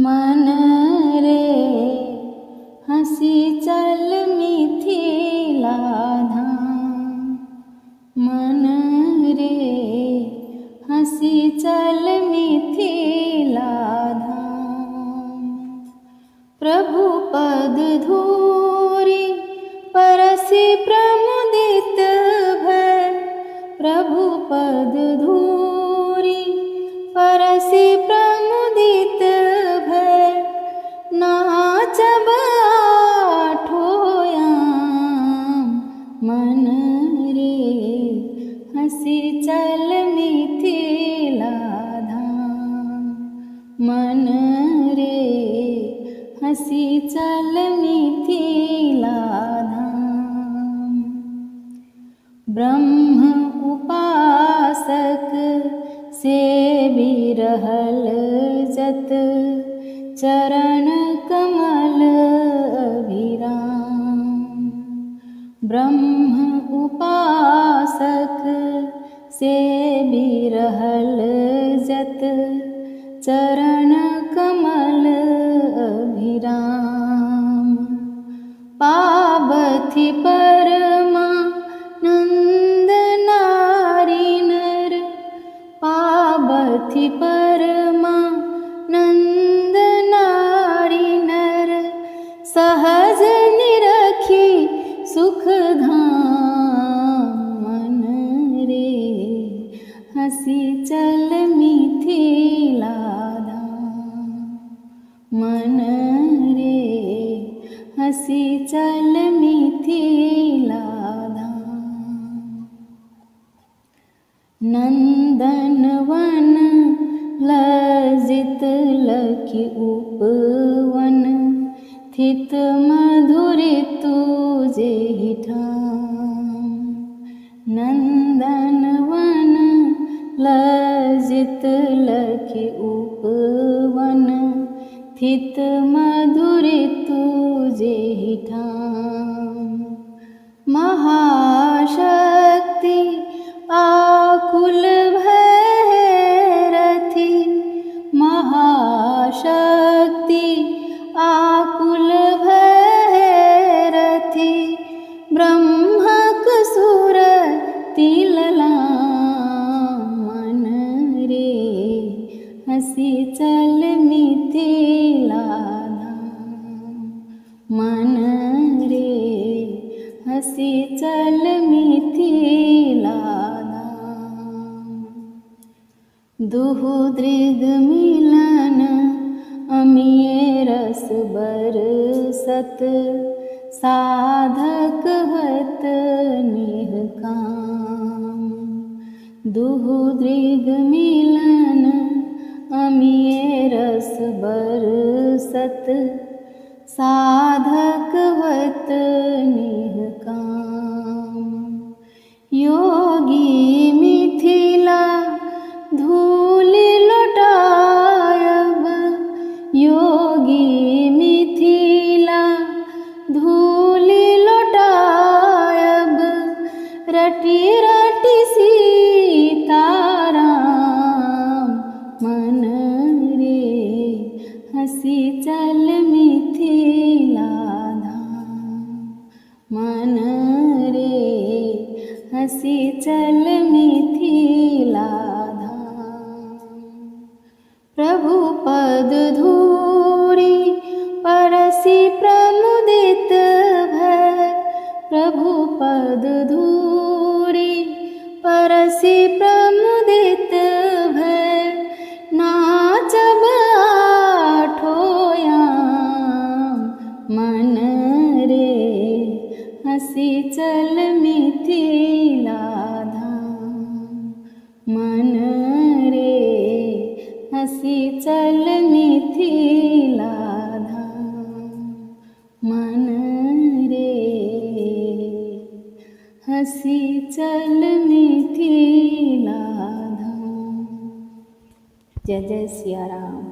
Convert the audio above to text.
मन रे हंसी चल मिथिला धाम। मन रे हंसी चल मिथिला धाम। प्रभु पद धूरी परसि प्रमुदित भय। प्रभु पद धूरी परसि प्रमुदित भय। नाचब आठो याम। मन रे हंसी चल मिथिला धाम। मन रे हंसी चल मिथिला धाम। ब्रह्म उपासक से बिरहल जत चरण कमल अभिराम। ब्रह्म उपासक से बिरहल जत चरण कमल अभिराम। पावथि परमा नंद नारी नर। पावथि परमा नंद नारी नर। सहज निरखी सुख धाम। मन रे हंसी चल मिथिला धाम। मन रे हंसी चल मिथिला धाम। नंदनवन लज्जित लखि उपवन। थित मधुरितु जेहि ठाम। नंदनवन लज्जित लखि उपवन। थित मधुरितु जेहि ठाम। महाशक्ति आकुल भैरथी। महाशक्ति आकुल भैरथी। ब्रह्मक सुर तिललाम। मन रे हंसी चल मिथिला धाम। मन रे हंसी चल मिथिला धाम। दुहु दृग मिलन अमिये रस बरसत। साधक हत निहकाम। दुहु दृग मिलन अमिये रस बरसत। साधक हत निहकाम। योगी मिथिला धूलि लौटायब। योगी मिथिला धूलि लौटायब। रटि रटि सीताराम। मन रे हंसी चल मिथिला धाम। मन रे हंसी चल मिथिला धाम। प्रभु पद धूरी परसि प्रमुदित भय। प्रभु पद धूरी परसि प्रमुदित भय। नाचब आठो याम। मन रे हंसी चल मिथिला धाम। मन रे हंसी चल मिथिला धाम। मन रे हंसी चल मिथिला धाम। जय जय सिया राम।